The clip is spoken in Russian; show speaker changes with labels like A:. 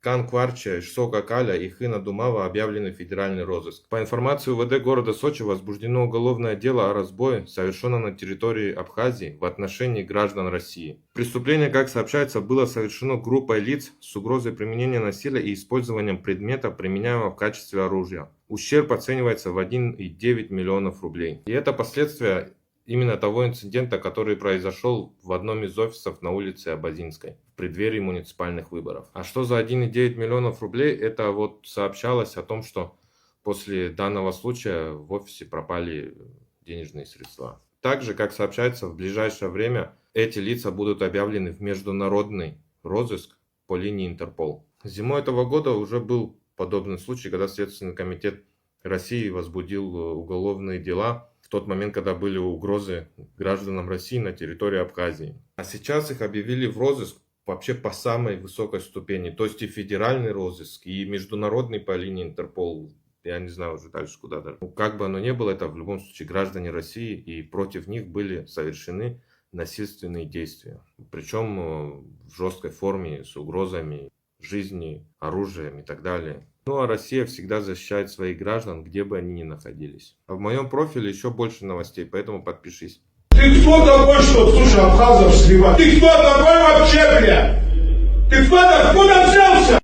A: Кан Кварча, Шсока Каля и Хына Думава объявлены в федеральный розыск. По информации УВД города Сочи возбуждено уголовное дело о разбое, совершенном на территории Абхазии в отношении граждан России. Преступление, как сообщается, было совершено группой лиц с угрозой применения насилия и использованием предмета, применяемого в качестве оружия. Ущерб оценивается в 1,9 миллионов рублей. И это последствия именно того инцидента, который произошел в одном из офисов на улице Абазинской в преддверии муниципальных выборов. А что за 1,9 миллионов рублей? Это вот сообщалось о том, что после данного случая в офисе пропали денежные средства. Также, как сообщается, в ближайшее время эти лица будут объявлены в международный розыск по линии Интерпол. Зимой этого года уже был подобный случай, когда Следственный комитет России возбудил уголовные дела в тот момент, когда были угрозы гражданам России на территории Абхазии. А сейчас их объявили в розыск вообще по самой высокой ступени. То есть и федеральный розыск, и международный по линии Интерпол. Я не знаю уже дальше куда даже. Как бы оно ни было, это в любом случае граждане России, и против них были совершены насильственные действия. Причем в жесткой форме, с угрозами жизни, оружием и так далее. Ну а Россия всегда защищает своих граждан, где бы они ни находились. А в моем профиле еще больше новостей, поэтому подпишись.
B: Ты кто такой, что слушай, абхазов сливать? Ты кто такой вообще, бля? Ты кто такой? Откуда взялся?